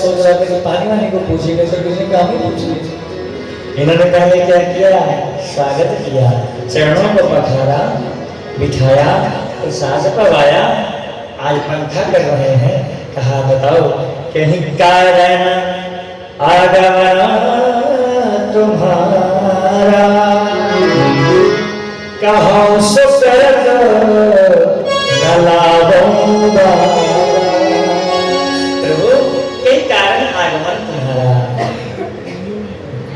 सोच रहा था कि पानी वानी को पूछेंगे तो किसी काम ही पूछ लीजिए। इन्होंने पहले क्या किया, स्वागत किया, चरणों को पखारा, बिठाया, प्रसाद पवाया, आज पंखा कर रहे हैं। कहा बताओ कहीं कारण आगमन तुम्हारा, कहो सुकरत न लाऊंगा। प्रभु कई कारण आगमन तुम्हारा,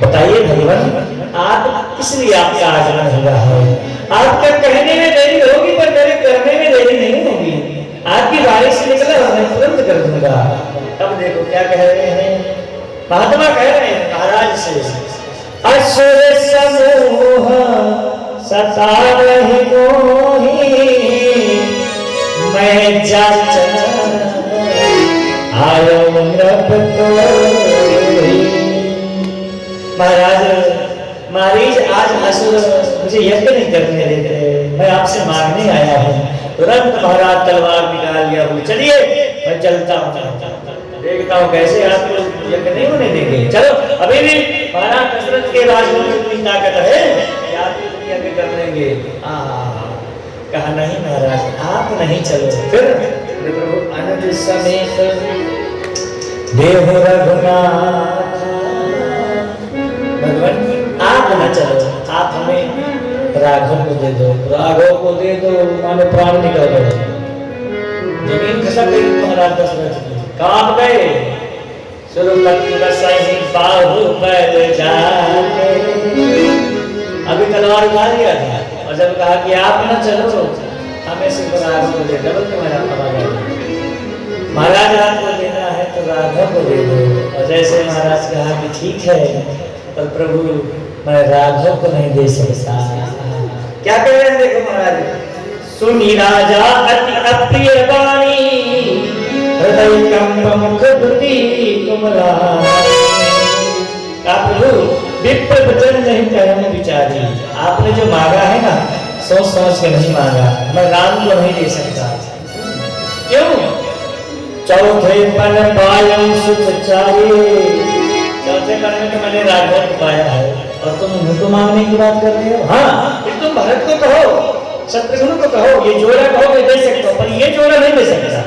बताइए भगवान आप इसलिए आपका आगमन हुआ है। आपका कहने में देरी होगी पर मेरे करने में देरी नहीं होगी। आपकी बारी से निकला मैं तुरंत कर दूंगा। अब देखो क्या कह रहे हैं महात्मा, कह रहे हैं महाराज से, असुर समूह सतावहि मोहि, मैं जाचन आयो नृप तोहि। महाराज मारीच आज असुर मुझे यज्ञ नहीं करने देते, मैं आपसे मांगने आया हूँ। तुरंत महाराज तलवार निकाल लिया, बोले चलिए मैं चलता हूँ, देखता हूँ कैसे आप यज्ञ नहीं होने देंगे। चलो अभी भी महाराज दशरथ के राज में इतनी ताकत है कि आप यज्ञ कर लेंगे। कहा नहीं महाराज आप नहीं चलो। फिर प्रभु अनुज समेत देव रघुनाथ, भगवान आप न चलो, आप हमें राघव को दे दो, राघव को दे दो, मानो प्राण निकल गए, जमीन खसक गई। महाराज दशरथ कांप गए, सुरपति बसहि बाहुबल जाके, अभी तलवार उठा लिया था और जब कहा कि आप न चलो हमें सिर्फ राघव को दे, डबल तुम्हारा आवाज। महाराज आपको देना है तो राघव को दे दो। और जैसे महाराज कहा कि ठीक है, पर प्रभु मैं राघव को नहीं दे सकता। क्या कह रहे हैं देखो महाराज, सुनी राजा अति अप्रिय वाणी, हृदय कंप मुख दुति कुमला। प्रभु विप्र वचन नहीं कहने विचारी, आपने जो मांगा है ना सोच समझ के नहीं मांगा, मैं राम को नहीं दे सकता। क्यों? चौथे पन पायम सुख चाहिए, चौथे पन में तो मैंने राघव को पाया है और तुम उनको मांगने की बात कर रहे हो। हाँ फिर तुम भरत को कहो, शत्रुघ्न को कहो, ये जोड़ा कहो मैं दे सकता हूँ, पर ये जोड़ा नहीं दे सकता।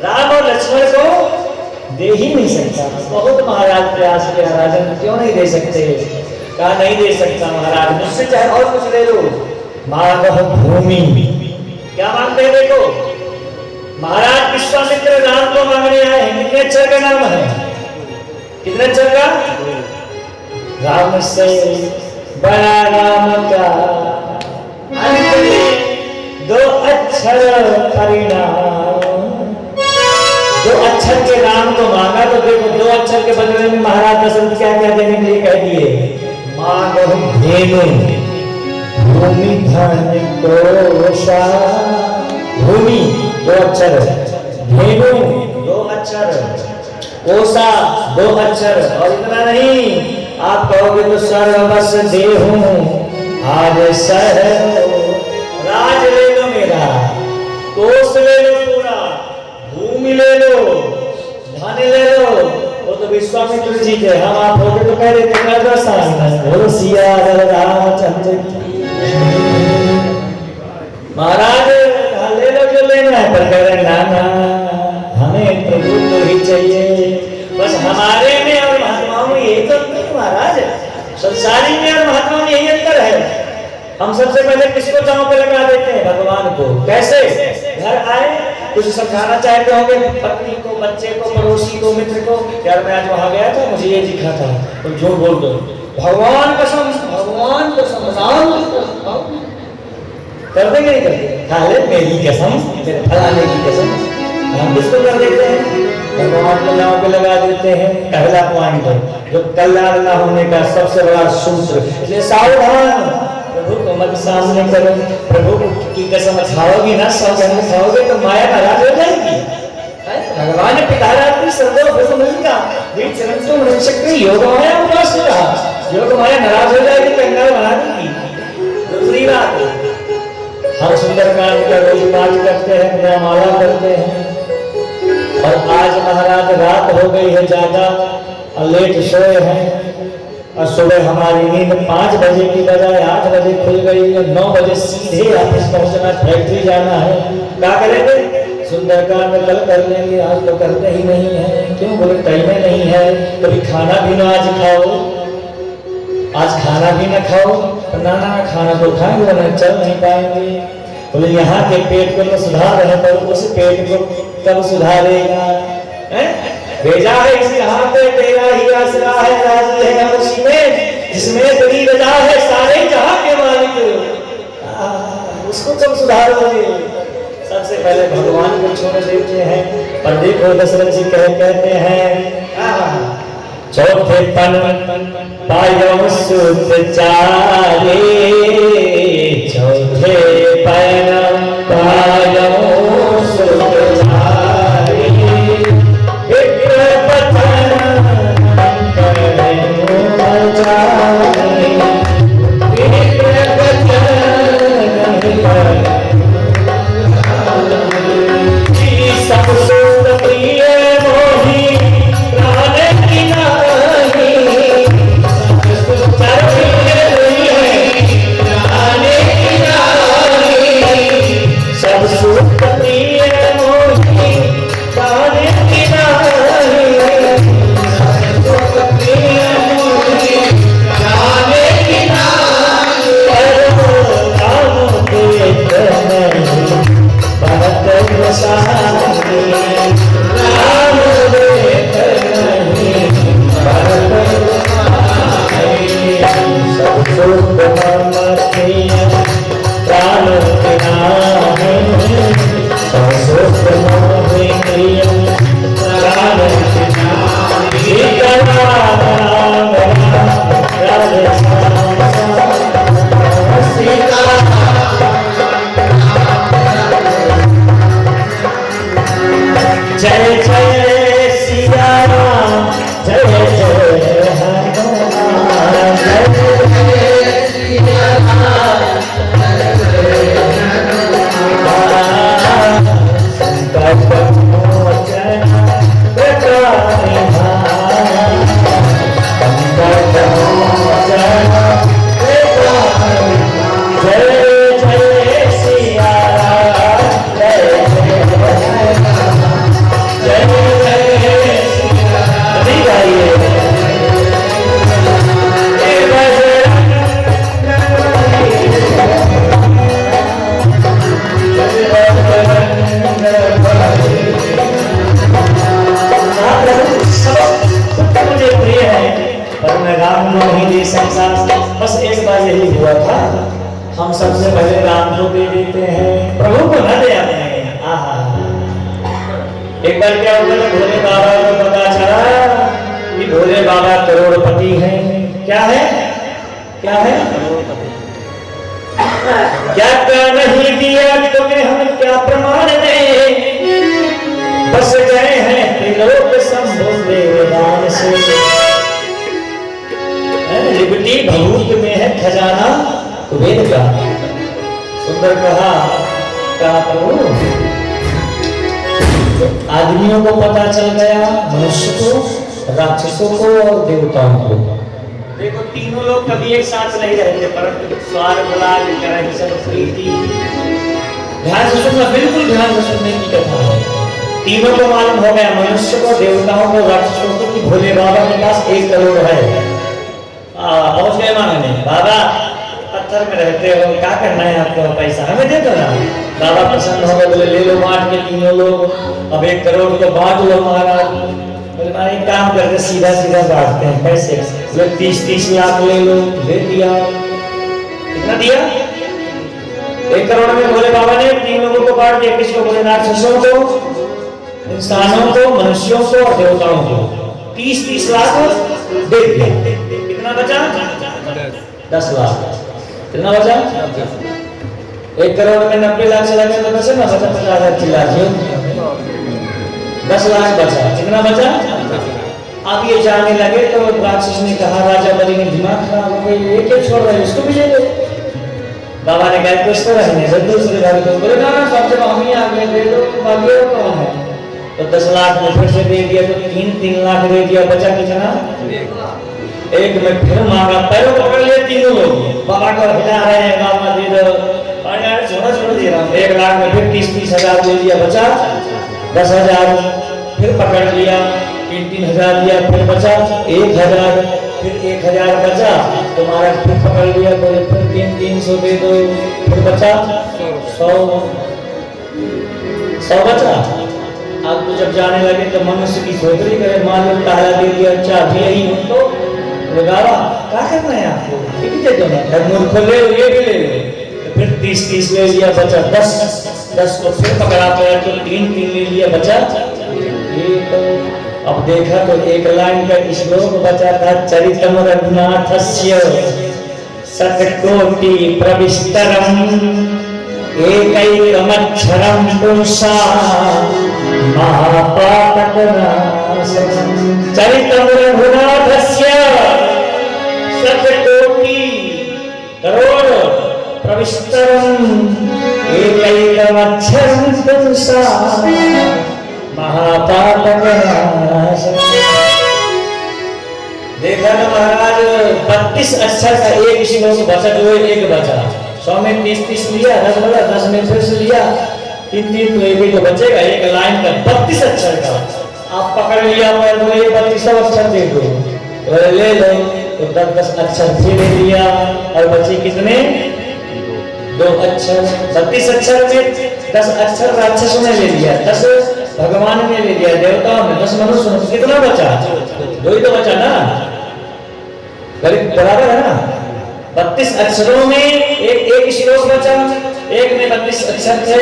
राम और लक्ष्मण को दे ही नहीं सकता। बहुत महाराज प्रयास किया, राजन क्यों नहीं दे सकते? कहा नहीं दे सकता महाराज, मुझसे चाहे और कुछ ले लो। मांगो भूमि, क्या मांगते हैं देखो महाराज विश्वामित्र राम को मांगने आए हैं। कितने अक्षर का नाम है? कितने अक्षर का? राम से बड़ा राम का अंत में 2 अक्षर परिणाम। 2 अक्षर के राम को मांगा तो देखो 2 अक्षर के बदले में महाराज दशरथ क्या क्या देने के लिए कह दिए, मांगो धेनु भूमि धन कोशा। भूमि 2 अक्षर, धेनु 2 अक्षर, कोसा 2 अक्षर। और इतना नहीं, आप कहोगे तो सर्वस देहूं आज सह, राज ले लो मेरा, कोस ले लो पूरा, भूमि ले लो, धन ले लो। वो तो विश्वामित्र जी थे, हम आप होगे तो कह देते कर दो साल बोलो सिया रामचंद्र की। महाराज ले लो जो लेना है, पर कह रहे ना हमें प्रभु तो ही चाहिए। बस हमारे में और महात्माओं में यही तो अंतर है महाराज, संसारी में और महात्माओं में यही अंतर है। हम सबसे पहले किसको चाँव पे लगा देते हैं? भगवान को। कैसे? घर आए कुछ समझाना चाहते होंगे पत्नी को, बच्चे को, पड़ोसी को, मित्र को, यार मैं आज वहां गया था मुझे ये दिखा था, तो झूठ बोल दो, भगवान कसम कर देंगे नहीं करते? खाले मेरी कसम, मेरे फलाने की कसम, हम किसको कर देते हैं? भगवान को नाव पे लगा देते हैं। पहला पॉइंट जो कल्याण न होने का सबसे बड़ा सूत्र, इसलिए सावधान, प्रभु को मत सामने करो। प्रभु की कसम खाओगे ना, सौगंध खाओगे तो माया नाराज हो जाएगी। भगवान ने पितारा अपनी योग माया उपास कहा, योग माया नाराज हो जाएगी, कंगाल बना देगी। दूसरी बात, हम सुंदरकांड का रोज पाठ करते हैं, माला करते हैं, और आज महाराज रात हो गई है ज्यादा और लेट सोए हैं और सुबह हमारी नींद 5 बजे की बजाय 8 बजे खुल गई है। 9 बजे सीधे ऑफिस पहुंचना, फैक्ट्री जाना है। क्या करेंगे? सुंदरकांड कल कर लेंगे, आज तो करते ही नहीं है। क्यों? बोले टाइम नहीं है। कभी खाना भी ना आज खाओ, आज खाना भी ना खाओ। ना ना खाना तो खाएंगे ना, चल नहीं पाएंगे। बोले यहाँ के पेट को तो सुधार है, पर उस पेट को कब सुधारेगा? भेजा है इस यहाँ पे, तेरा ही आसरा है, राजी है हम उसी में जिसमें तेरी रजा है, सारे जहाँ के मालिक। उसको कब सुधारोगे? सबसे पहले भगवान को छोड़ देते हैं। पर देखो दशरथ जी कहते हैं चौथे पन पायो सुत चारे, चौथे पन पायो सुत चारे, बस एक बार यही हुआ था। हम सबसे पहले राम को दे देते हैं, प्रभु को न दे आते हैं। एक बार क्या हुआ ना, भोले बाबा को पता चला कि भोले बाबा करोड़पति हैं। क्या है? क्या है? क्या क्या नहीं दिया तुम्हें हम, क्या प्रमाण दें? बस गए हैं त्रिलोक शंभु देवदान से। लिबटी भभूत में है खजाना कुबेर का। सुंदर कहा प्रभु, आदमियों को पता चल गया, मनुष्य को, राक्षसों को और देवताओं को। देखो तीनों लोग कभी एक साथ नहीं रहते, परंतु स्वर्ग लाभ करें सब प्रीति। ध्यान से सुनना, बिल्कुल ध्यान से सुनने की कथा है। तीनों को मालूम हो गया, मनुष्य को, देवताओं को, राक्षसों को, कि भोले बाबा के पास 1 करोड़ है। पहुंच गए मांगने, बाबा पत्थर में रहते हो, क्या करना है आपको, पैसा हमें दे दो ना। बाबा प्रसन्न हो गए, बोले ले लो बांट के तीनों लोग, अब 1 करोड़ तो बांट लो महाराज। बोले मारे एक काम करते, सीधा सीधा बांटते हैं पैसे। बोले 30-30 लाख ले लो, दे दिया। कितना दिया? 1 करोड़ में भोले बाबा ने 3 लोगों को बांट दिया। किसको? बोले राक्षसों को, इंसानों को, मनुष्यों को और देवताओं को। 30-30 लाख दे दिया। कितना बचा? 10 लाख। कितना बचा? 1 करोड़ में 90 लाख चला गया तो बचा ना, बचा 50,000 चिल्ला। 10 लाख बचा। कितना बचा? अब ये जाने लगे तो राक्षस ने कहा, राजा बलि ने दिमाग खराब हो गई, ये क्या छोड़ रहे, इसको भी ले लो। बाबा ने कहा कुछ तो रहने दो, दूसरे घर को बोले ना सब जब हम ही आ गए, दे दो, बाकी और कौन है? तो 10 लाख में फिर से दे दिया तो 3 लाख दे दिया, बचा कितना? एक में फिर मांगा, पैरों पकड़ लिए तीनों लोग, बाबा को हिला रहे हैं, बाबा दे दो, और यार छोड़ा दे रहा हूँ। 1 लाख में फिर 30 हजार दे दिया, बचा 10,000, फिर पकड़ लिया, 3 हजार दिया, फिर बचा 1,000, फिर 1,000 बचा तो महाराज फिर पकड़ लिया, बोले फिर 300 दे दो, फिर बचा 100 बचा। आप तो जब जाने लगे तो मनुष्य की सोचरी करे, मान लो ताला दे दिया, चाबी यही तो लगावा, क्या करना है आपको? दे दो ना, मूर्ख ले ये भी ले लो, तो फिर 30 ले लिया, बचा 10 को फिर पकड़ा पड़ा तो 3 ले लिया, बचा ये तो। अब देखा तो 1 लाइन का श्लोक बचा था, चरितम रघुनाथस्य शतकोटि प्रविस्तरम एकैकमक्षरं पुंसा महापातकनाशनम्। चरितं रघुनाथस्य शतकोटि करोड़ प्रविस्तरम् एकैकमक्षरं पुंसा महापातकनाशनम्। देखा ना महाराज, 32 अक्षर का एक श्लोक बचा, जो एक बचा। 100 में 30 लिया, 10 बचा, 10 में फिर से लिया, 3 तो एक ही तो बचेगा। 1 लाइन का 32 अक्षर का आप पकड़ लिया, मैं बोले 32 अक्षर दे दो, बोले ले लो, तो 10 अक्षर फिर ले लिया, और बचे कितने? 2 अक्षर। 32 अक्षर में 10 अक्षर राक्षसों ने ले लिया, 10 भगवान ने ले लिया, देवताओं ने 10 मनुष्य ने, कितना बचा? 2 ही तो बचा ना, बराबर है ना। 32 अक्षरों में एक श्लोक बचा, एक में 32 अक्षर थे,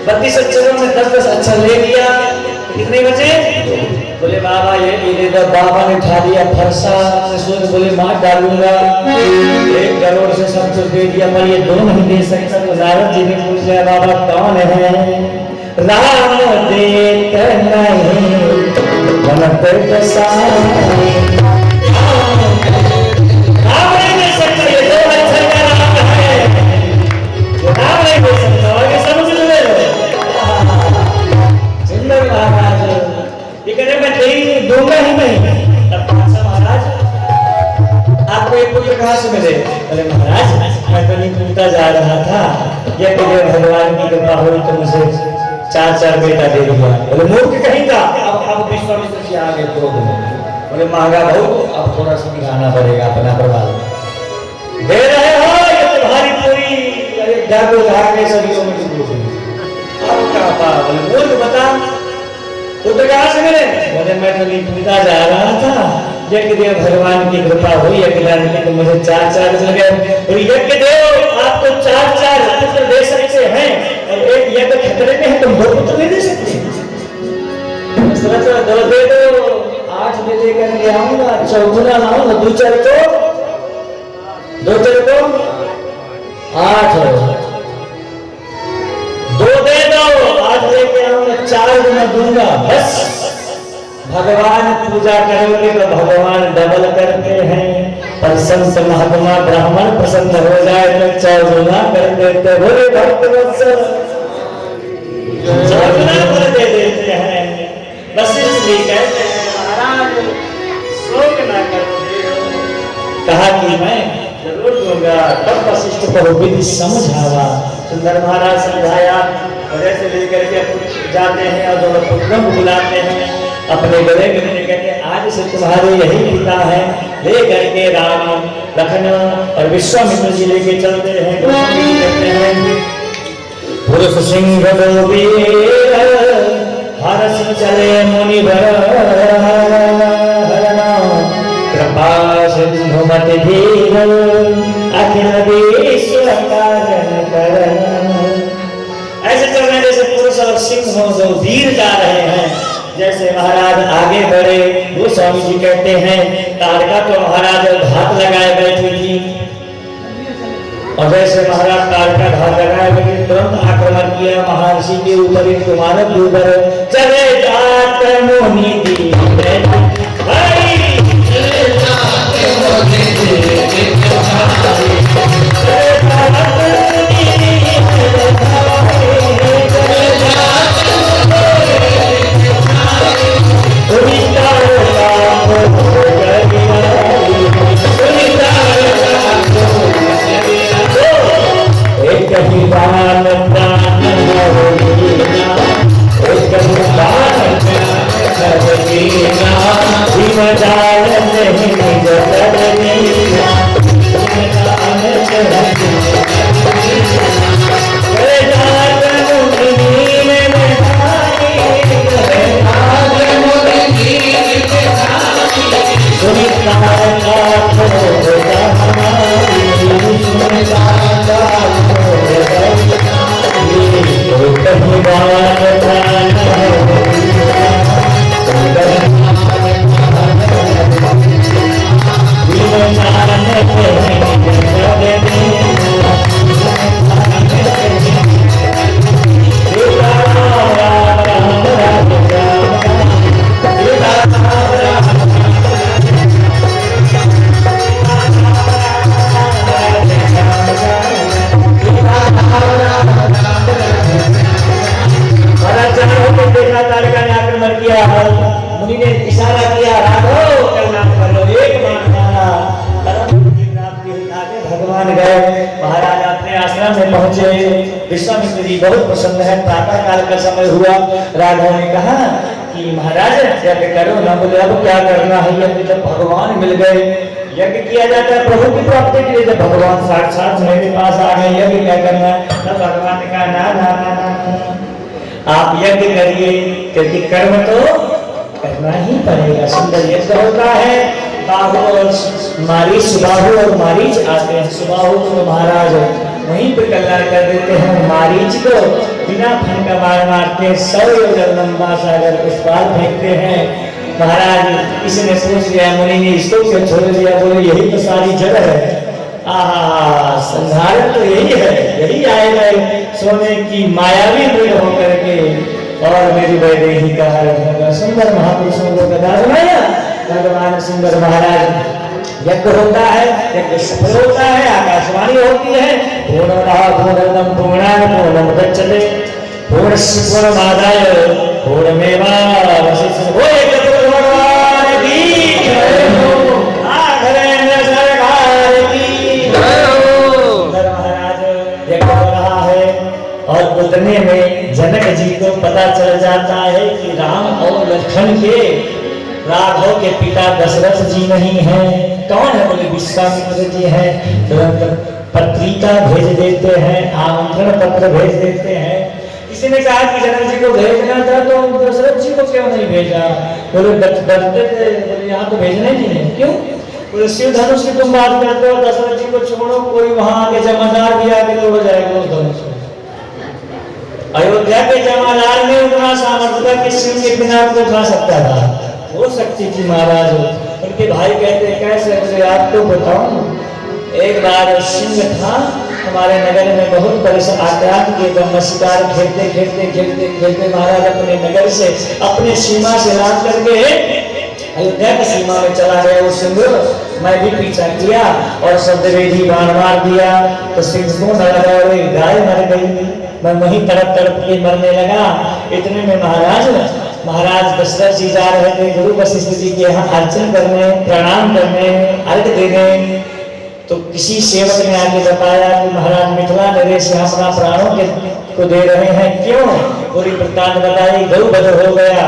32 अक्षरों में 10 अक्षर ले लिया, तो कितने बचे? बोले बाबा ये दे दो। बाबा ने उठा दिया फरसा, बोले मार डालूंगा, 1 करोड़ से सब कुछ दे दिया, पर ये 2 नहीं दे सकता। तो नारद जी ने पूछ लिया, बाबा कौन है? राम देते नहीं बनते कसाई। दूंगा ही नहीं। तब महाराज आपको एक पुत्र कहाँ से मिले? अरे महाराज मैं तो नहीं पूछता जा रहा था, ये तो भगवान की कृपा हुई तो मुझे 4 बेटा दे दिया। बोले मूर्ख कहीं का, अब विश्वामित्र जी आ गए क्रोध में, बोले महंगा बहुत, अब थोड़ा सा दिखाना पड़ेगा अपना प्रभाव। दे रहे हो ये तो भारी पूरी, अरे जागो जाके सदियों में डूबो। अब क्या बात? बोले मूर्ख बता पुत्र कहाँ से मिले? बोले मैं तो नहीं पूछता जा रहा था, यज्ञ देव भगवान की कृपा हुई, अकेला तो मुझे 4 मिल गए। और यज्ञ देव आपको 4 पुत्र दे सकते हैं, और एक यज्ञ खतरे में है, तुम 2 पुत्र नहीं दे सकते। 2 दे दो, 8 में लेकर के आऊंगा, 14 लाऊंगा, 2 4 को 8, 2 दे दो, 8 लेके आऊंगा, 4 मैं दूंगा। बस भगवान पूजा करोगे तो भगवान डबल करते हैं, पर संत महात्मा ब्राह्मण प्रसन्न हो जाए तो 14 कर देते। बोले भक्त वत्सल 14 कर दे देते हैं। बस इसलिए कहते हैं महाराज शोक ना करो। कहा कि मैं जरूर दूंगा, तब वशिष्ठ को विधि समझावा। सुंदर महाराज समझाया, और ऐसे लेकर के जाते हैं और दोनों पुत्रों को बुलाते हैं अपने गले में, कहते हैं आज से तुम्हारे यही पिता है। ले करके राम लखन और विश्वामित्र जी लेके चलते हैं, कहते हैं पुरुष सिंह हर्ष चले मुनिवर, कृपा सिंधुमति धीर अखिल विश्व कारण करण। ऐसे चल रहे जैसे पुरुष और सिंह हो, जो वीर जा रहे हैं। जैसे महाराज आगे बढ़े, वो स्वामी जी कहते हैं तारका तो महाराज घात लगाए बैठी थी, और जैसे महाराज तारका घात लगाए बैठे, तुरंत आक्रमण किया महर्षि के ऊपर, एक मानव के ऊपर। चले जात मोनी दी भीम जान नहीं निज कर दीना मुनि ने इशारा किया, राघव कल्याण कर लो, एक भगवान गए। महाराज अपने आश्रम में पहुंचे। विश्वामित्र जी बहुत प्रसन्न है। प्रातः काल का समय हुआ। राघव ने कहा कि महाराज यज्ञ करो ना। बोले अब क्या करना है? यज्ञ जब भगवान मिल गए, यज्ञ किया जाता है प्रभु की प्राप्ति के लिए। जब भगवान साक्षात मेरे पास आ गए, यज्ञ क्या करना है? तब भगवान ने कहा ना ना ना ना, आप यज्ञ करिए, क्योंकि कर्म तो करना ही पड़ेगा। सुंदर यज्ञ होता है। बाहु और मारीच, सुबाहु और मारीच आते हैं। सुबाहु को महाराज वहीं पर कल्याण कर देते हैं। मारीच को बिना फन का मार मारते 100 योजन लंबा सागर पुष्पाल फेंकते हैं। महाराज किसी ने पूछ लिया, मुनि ने इसको क्यों छोड़ दिया? बोले यही तो सारी जड़ है। आहा, संधारण तो यही है, यही आएगा सोने की मायावी मृग होकर के और मेरी वैदेही का हरण। सुंदर महापुरुषों को कथा सुनाया। भगवान सुंदर महाराज यज्ञ होता है, यज्ञ सफल होता है, आकाशवाणी होती है। पूर्णम पूर्णान पूर्णम दच्यते पूर्णस्य पूर्णमादाय पूर्णमेवावशिष्यते। वो एक भगवान की जय हो। आखिर सरकार की जय हो। सुंदर महाराज यज्ञ हो रहा है और उतने में जनक जी को पता चल जाता है कि राम और लक्ष्मण के, राघव के पिता दशरथ जी नहीं है। कौन है? बोले विश्वामित्र जी हैं। तुरंत पत्रिका भेज देते हैं, आमंत्रण पत्र भेज देते हैं। किसी ने कहा कि जनक जी को भेजना था तो दशरथ जी को क्यों नहीं भेजा? बोले डरते थे। बोले यहाँ तो भेजना ही नहीं। क्यों? बोले शिव धनुष की तुम बात करते हो, दशरथ जी को छोड़ो, कोई वहां आके जमादार भी आके तोड़ जाएगा उस धनुष को। अयोध्या के जमादार में उतना सामर्थ्य था कि सिंह के बिना को उठा सकता था। हो सकती थी महाराज। उनके भाई कहते कैसे? बोले आप तो बताओ। एक बार सिंह था हमारे नगर में, बहुत परेशान आक्रांत किए थे। शिकार खेलते खेलते खेलते खेलते महाराज अपने नगर से, अपने सीमा से लाद करके अयोध्या की सीमा में चला गया वो सिंह। मैं भी पीछा किया और शब्दवेदी बाण मार दिया तो सिंह को न लगा, गाय मर गई। मैं वहीं तड़प तड़प के मरने लगा। इतने में महाराज दशरथ जी जा रहे थे गुरु वशिष्ठ जी के यहाँ अर्चन करने, प्रणाम करने, अर्घ देने। तो किसी सेवक ने आके बताया कि महाराज मिथिला नरेश से अपना प्राणों को दे रहे हैं। क्यों? पूरी वृत्तांत बताई। गौ वध हो गया।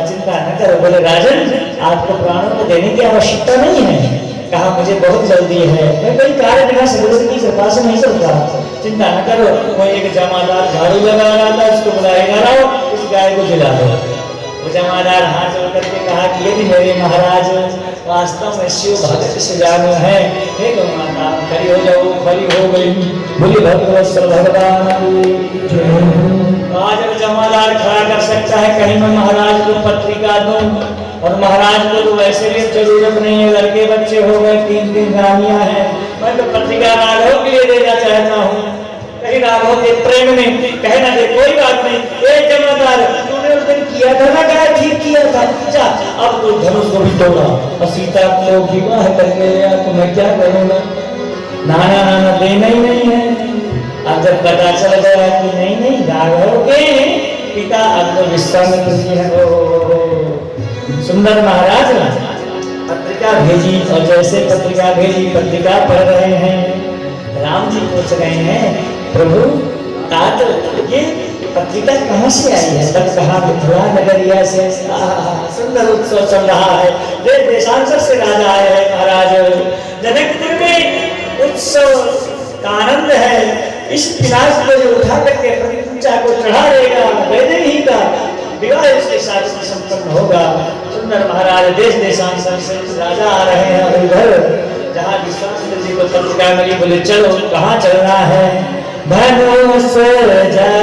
चिंता न करो। बोले राजन आपको प्राणों को देने की आवश्यकता नहीं है। कहा मुझे बहुत जल्दी है, मैं कोई कार्य बिना सदगुरु की कृपा से नहीं करता। चिंता न करो। कोई एक जमादार झाड़ू लगा रहा था, उसको बुलाएगा रहो, उस गाय को जिला दो। वो जमादार हाथ जोड़ करके कहा कि यदि मेरे महाराज वास्तव में शिव भक्त से जानो है, हे गौ माता खड़ी हो जाओ। खड़ी हो गई। बोली भगवत भगवान आज जमादार खड़ा कर सकता है, कहीं मैं महाराज को पत्रिका दूं? और महाराज को तो वैसे भी जरूरत नहीं है, लड़के बच्चे हो गए, 3 रानियां हैं। मैं तो पत्रिका राघव के लिए देना चाहता हूँ। कहीं राघव के प्रेम में कहना दे। कोई बात नहीं, एक जमादार तूने उस दिन किया था ना, क्या ठीक किया था, जा अब तो धनुष को भी तोड़ा और सीता को विवाह करके लिया, तो मैं क्या करूँगा? नाना नाना देना ही नहीं है। अब जब पता चल गया कि नहीं राघव के पिता अब तो विश्वामित्र जी है। सुंदर महाराज पत्रिका भेजी और जैसे पत्रिका भेजी, पत्रिका पढ़ रहे हैं। राम जी पूछ रहे हैं प्रभु तात ये पत्रिका कहाँ से आई है? तब कहा मिथिला नगरिया से। सुंदर उत्सव चल रहा है, देश देशांतर से राजा आए हैं महाराज। जनकपुर में उत्सव का आनंद है। इस पिलास को जो उठा करके प्रतिपूजा को चढ़ा देगा, वैदेही का विवाह इसके साथ संपन्न होगा। सुंदर महाराज देश देशांतर से राजा आ रहे हैं। और इधर जहाँ विश्वामित्र जी को पत्रिका मिली, बोले चलो कहाँ चलना है? धनुष जय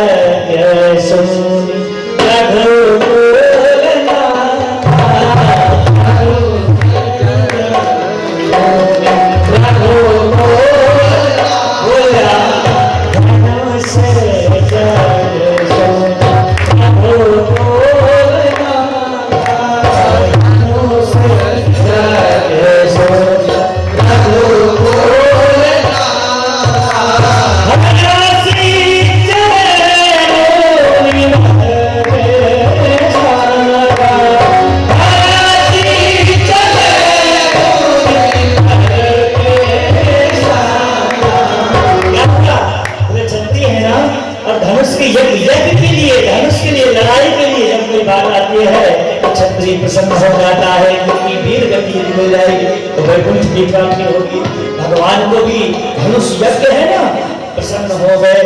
सुनी प्रसन्न हो जाता है, क्योंकि वीर गति हो जाएगी तो वैकुंठ की प्राप्ति होगी। भगवान को भी धनुष यज्ञ है ना, प्रसन्न हो गए।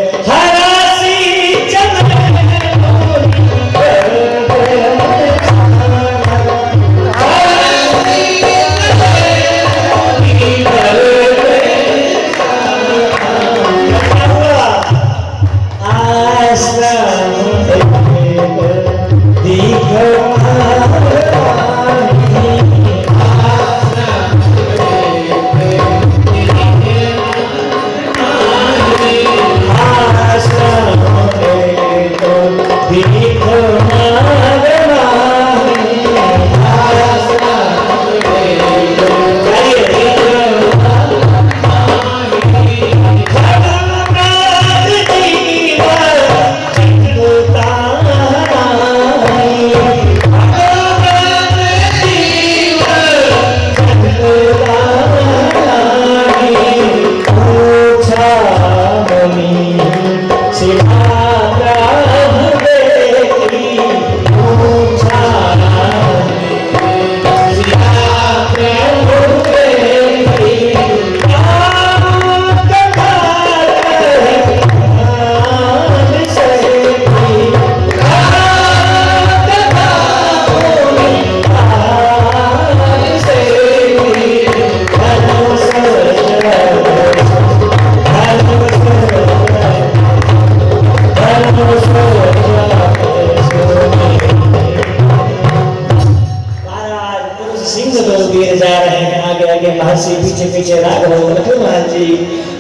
पीछे पीछे राघव लक्ष्मण जी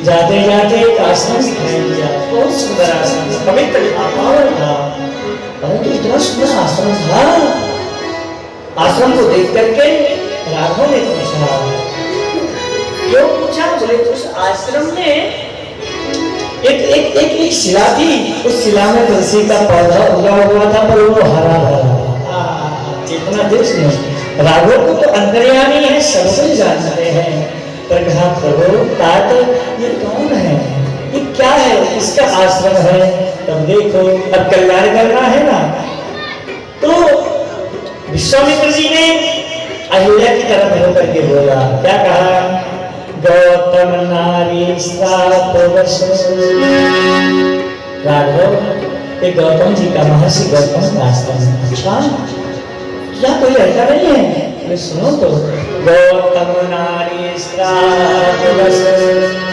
जाते जाते एक आश्रम दिखाई दिया। बहुत सुंदर आश्रम, पवित्र था, पावन था, परंतु इतना सुंदर आश्रम था। आश्रम को देख करके राघव ने पूछा, क्यों पूछा? बोले तो उस आश्रम में एक शिला थी, उस शिला में तुलसी का पौधा उगा हुआ था, पर वो हरा भरा था। चेतना देश में राघव को तो अंतर्यामी है, सब कुछ जानते हैं, पर कहा प्रभु तात ये कौन है, ये क्या है, इसका आश्रम है। तब देखो अब कल्याण करना है ना, तो विश्वामित्र जी ने अहिल्या की तरफ होकर के बोला, क्या कहा? गौतम नारी श्राप वश। राघव ये गौतम जी का, महर्षि गौतम का आश्रम है। अच्छा क्या कोई लड़का नहीं है? सुनो तो, गौतम नारी श्राप वश।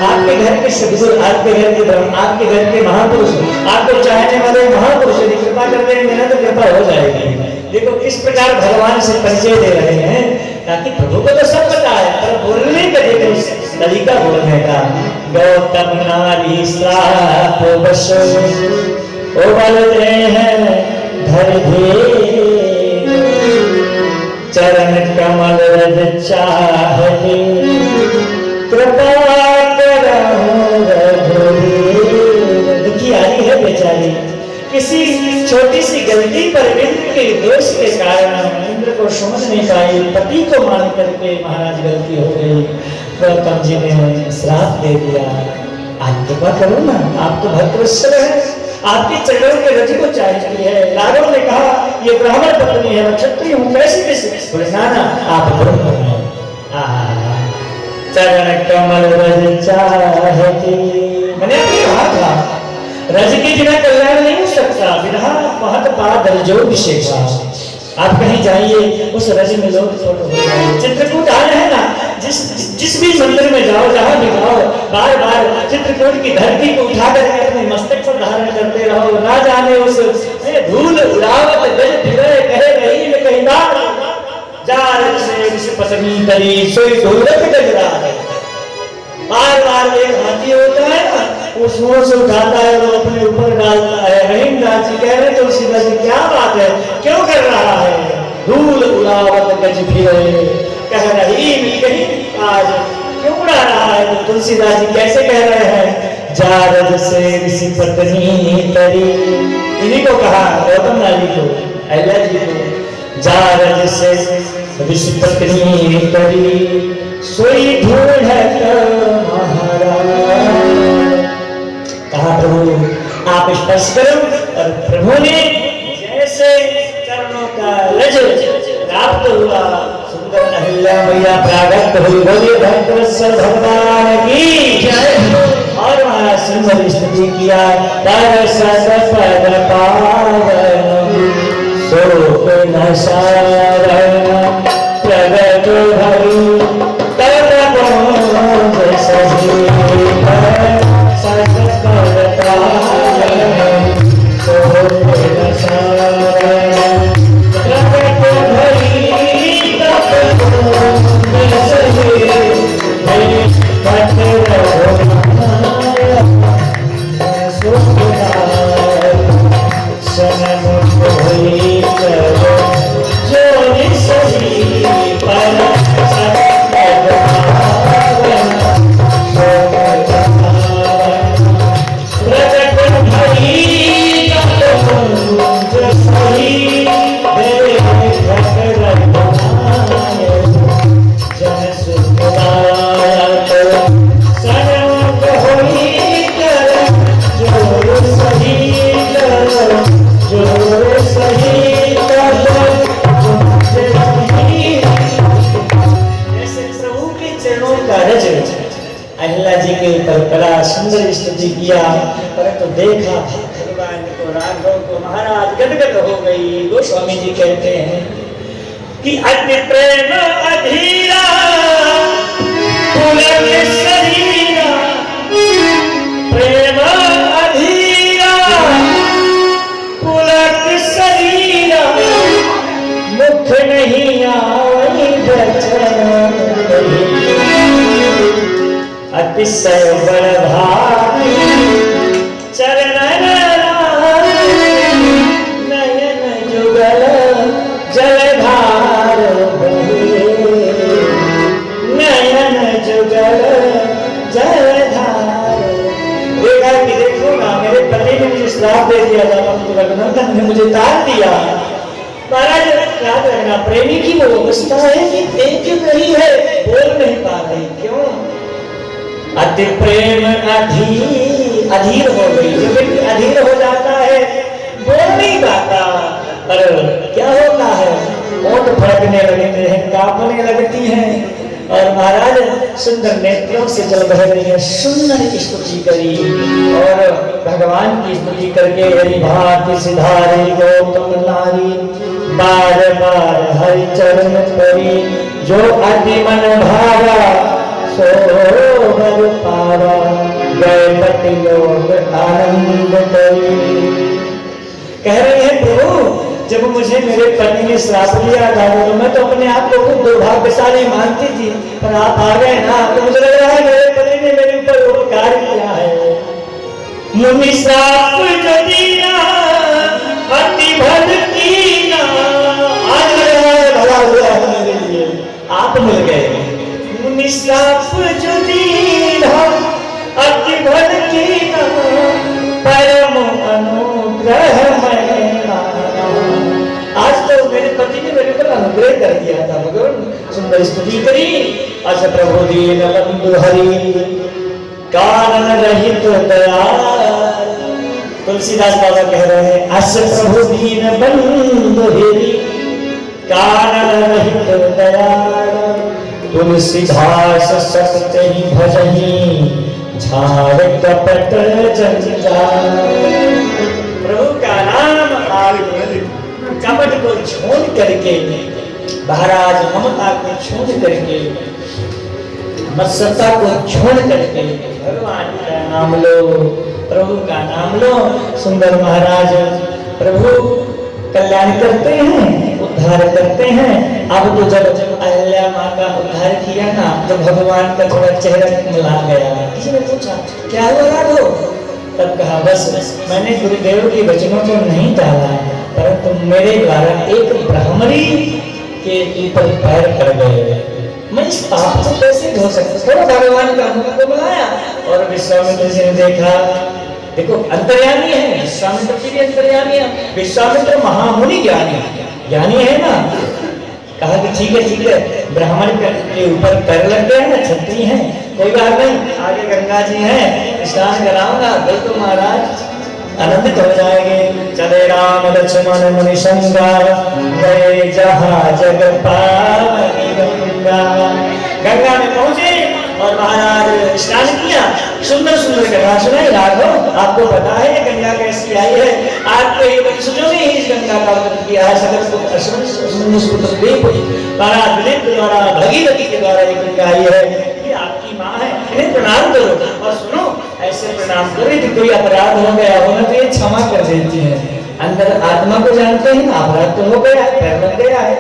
आपके घर के सदगुरु, आपके घर के ब्रह्म, आपके घर के महापुरुष, आपको चाहने वाले महापुरुष यदि कृपा कर देंगे ना तो कृपा हो जाएगी। देखो किस प्रकार भगवान से परिचय दे रहे हैं, ताकि प्रभु को तो सब पता है, पर बोलने का देखो तरीका बोलने का। गौतम नारी श्राप वश ओ बलते हैं धर चरण कमल रज चाहते, कृपा करो रघुवीर। दुखी आई है बेचारी, किसी छोटी सी गलती पर इंद्र के दोष के कारण इंद्र को समझ नहीं पाई, पति को मान करके महाराज गलती हो गई। गौतम जी ने श्राप दे दिया, आज कृपा करो ना, आप तो भक्त वत्सल है, आपके चरणों के रज को चाहती है। राघव ने कहा ये ब्राह्मण पत्नी है, मैं क्षत्रिय हूँ, कैसे? बोले ना आप ब्रह्म हैं। चरण कमल रज चाहती, मैंने आपको कहा था रज के बिना कल्याण नहीं हो सकता, बिना महत पाद रजोभिषेका। आप कहीं जाइए उस रज में लोग छोड़ हो जाए। चित्रकूट आए हैं ना, जिस भी मंदिर में जाओ, जहां भी जाओ, बार बार चित्रकूट की धरती को उठा करके अपने मस्तक पर धारण करते रहो। ना जाने उस धूल उड़ावत गज फिरे कहे रही में कहीं बार जार से ऋषि पत्नी करी सोई ढोलक गजरा। बार बार एक हाथी होता है ना, वो सुर से उठाता है, वो अपने ऊपर डालता है। रहीमदास जी कह रहे तुलसीदास जी क्या बात है, क्यों कर रहा है? धूल उड़ावत गज फिरे कह रहीम कहीं आज, क्यों उड़ा रहा है? तो तुलसीदास जी कैसे कह रहे हैं? जारज से ऋषि पत्नी तरी, इन्हीं को कहा गौतम जी को, अहल्या जी को। जारज से ऋषि पत्नी तरी सोई ढूंढत महाराज। कहा प्रभु आप स्पर्श करो, और प्रभु ने जैसे चरणों का रज प्राप्त हुआ, सुंदर अहिल्या मैया प्रागट हुई। बोलिए भक्तेश्वर भगवान की जय। और महाराज सुंदर स्तुति किया, तरसत पद पावन शोक न सारण प्रगट भई तब पहुँच सही सत पद पावन शोक न सारण प्रगट भई तब पहुँच सही भक्त सुंदर स्तुति किया, परंतु देखा भगवान को, राघव को महाराज गदगद हो गई। गोस्वामी जी कहते हैं कि अति प्रेम अधीरा पुलक शरीरा, प्रेम अधीरा पुलक शरीरा, मुख नहीं आई बचन अतिशय बड़ भारी चरण नयन जुगल जलधार नयन जुगल जलधार। देखा कि देखो ना, मेरे पति ने मुझे श्राप दे दिया था, रघुनंदन ने मुझे तार दिया। महाराज याद रखना, प्रेमी की वो अवस्था है कि देख रही है, बोल नहीं पा रही। क्यों? अति प्रेम अधीर हो गई। जो व्यक्ति अधीर हो जाता है, बोल नहीं पाता। पर क्या होता है, होंठ फड़कने लगते हैं, कांपने लगती हैं। और महाराज सुंदर नेत्रों से जल बह रही है। सुंदर स्तुति करी और भगवान की स्तुति करके हरि भाति सिधारी गौतम नारी, बार बार हरि चरण परी, जो अति मन भावा सोबर पावा, गए पति लोग आनंद करी। कह रहे हैं प्रभु, जब मुझे मेरे पति ने श्राप दिया था तो मैं तो अपने आप को खुद दुर्भाग्यशाली मानती थी, पर आप आ गए ना तो मुझे लग रहा है मेरे पति ने मेरे ऊपर उपकार किया है। मुनि श्राप जो दिया अति भक्ति ना, आज लग रहा है भला हुआ है मेरे लिए, आप मिल गए। मुनि श्राप जो दिया अति भक्ति ना, परम अनुग्रह आज तो मेरे पति ने मेरे पर अनुग्रह कर दिया था। भगवान सुंदर स्तुति करी। अस प्रभु दीन बंधु हरि, कारण रहित दयाल, तुलसीदास बाबा कह रहे हैं, अस प्रभु दीन बंधु हेरी कारण रहित दयाल, तुलसीदास सत्य ही भजही झाड़ कपट जंजाल। प्रभु का नाम कपट को छोड़ करके, महाराज ममता को छोड़ करके, मत्सरता को छोड़ करके भगवान का नाम लो, प्रभु का नाम लो। सुंदर महाराज प्रभु कल्याण करते हैं, उद्धार करते हैं। अब तो जब अहल्या माँ का उद्धार किया ना, तो भगवान का थोड़ा चेहरा मिला गया। किसी ने पूछा क्या हुआ राघव? तब कहा बस मैंने गुरुदेव के वचनों को नहीं टाला, परंतु मेरे द्वारा एक ब्राह्मणी के ऊपर पैर पड़ गए। मैं इस पाप से कैसे धो सकता? थोड़ा भगवान का मुख को बुलाया और विश्वामित्र जी ने देखा, देखो अंतर्यामी है, विश्वामित्र जी भी अंतर्यामी है। विश्वामित्र महामुनि ज्ञानी है ना। कहा कि ठीक है, ब्राह्मण के ऊपर पैर लग गए हैं, छत्री हैं, कोई बात नहीं, आगे गंगा जी हैं, स्नान कराऊंगा, बिल्कुल महाराज आनंदित हो जाएंगे। चले राम लक्ष्मण मुनि संगा, गए जहाँ जग पावनी गंगा। गंगा में पहुंचे और महाराज स्नान किया, सुंदर सुंदर कथा सुनाई। राघव आपको पता है गंगा कैसी आई है? आपके ये वंशजों ने ही इस गंगा का वर्णन किया है। सकल महाराज दिलीप के द्वारा, भगीरथी के द्वारा ये गंगा आई है, ये आपकी माँ है, इन्हें प्रणाम करो। और सुनो, ऐसे प्रणाम करो कि कोई अपराध हो गया हो ना तो ये क्षमा कर देती है। अंदर आत्मा को जानते हैं, अपराध तो हो गया है, पैर लग गया है,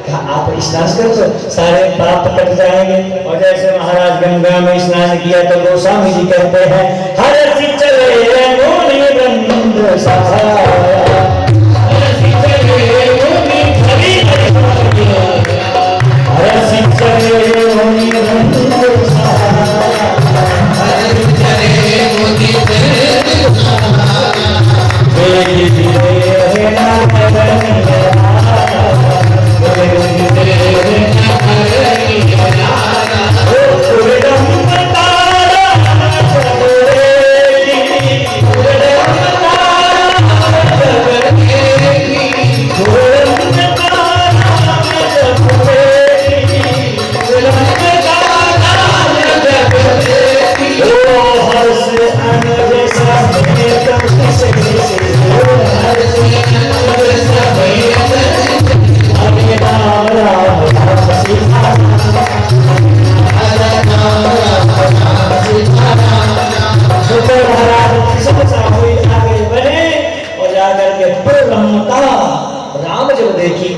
आप स्नान कर दो, सारे पाप कट जाएंगे। और जैसे महाराज गंगा में स्नान किया तो गोस्वामी जी कहते हैं, हर चले मुनि बंधु सहाया, हर चले मुनि धरी धरी, हर चले मुनि बंधु सहाया, हर चले मुनि बंधु सहाया, वे दिए ना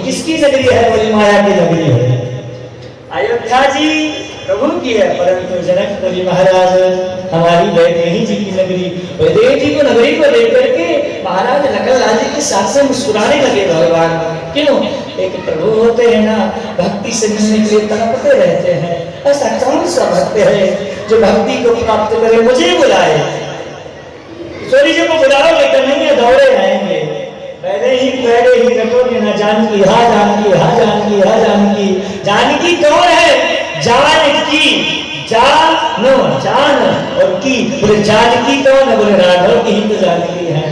किसकी नगरी है? बोली माया की नगरी है। अयोध्या जी प्रभु की है, परंतु जनकपुरी महाराज हमारी वैदेही जी की नगरी। वैदेही जी को नगरी को देख करके महाराज नकललाल जी के साथ से मुस्कुराने लगे। भगवान क्यों? एक प्रभु होते हैं ना, भक्ति से मिलने के लिए तड़पते रहते हैं। ऐसा कौन सा भक्त है जो भक्ति को प्राप्त करे? मुझे बुलाए, किशोरी जी को बुलाओगे तो नहीं दौड़े आएंगे। पहले ही रटोगे ना, जानकी हा जानकी हा जानकी हा जानकी। जानकी कौन है? जानकी, जानो जान और की। बोले जानकी कौन है? बोले राघव की ही तो जानकी है।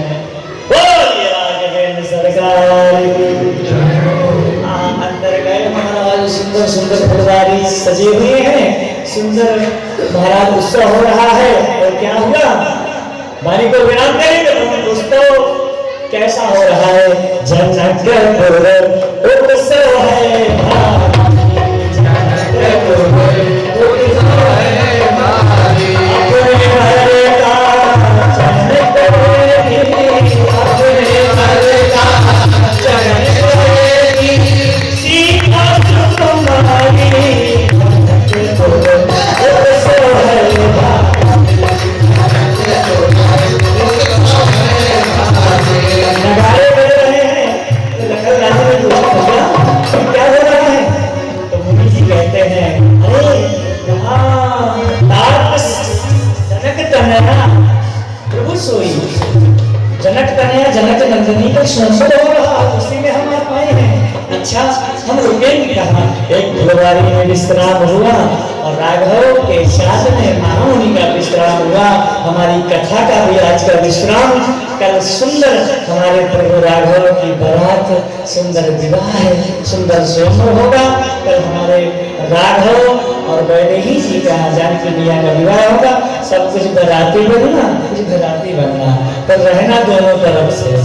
बोलिए राघवेंद्र सरकार की। अंदर गए महाराज, सुंदर सुंदर फुलवारी सजे हुए हैं, सुंदर महाराज उत्सव हो रहा है। और क्या हुआ? वाणी को विराम करेंगे दोस्तों, कैसा हो रहा है? जनकपुर उत्सव है, जनक कन्या जनक नंदिनी का संसद हो रहा, उसी में हम आए हैं। अच्छा हम रुकेंगे कहाँ? एक फुलवारी में विश्राम हुआ और राघव के साथ में महामुनि का विश्राम हुआ। हमारी कथा का भी आज का विश्राम। कल सुंदर हमारे प्रभु राघव की बारात, सुंदर विवाह है, सुंदर स्वयंवर होगा। कल हमारे राघव और वैदेही जी का, जानकी मैया का विवाह होगा। सब कुछ बराती बनना, कुछ घराती बनना, पर रहना दोनों तरफ से।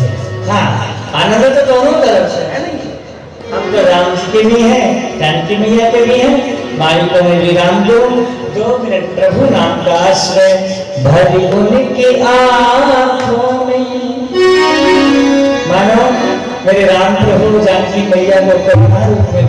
हाँ, आनंद तो दोनों तरफ से है। नहीं, हम तो राम जी के भी हैं, जानकी मैया के भी हैं। मालिकों में भी राम दो 2 मिनट प्रभु नाम का आश्रय भरी उनके आँखों में। मानो मेरे राम प्रभु जानकी मैया को करुणा रूप में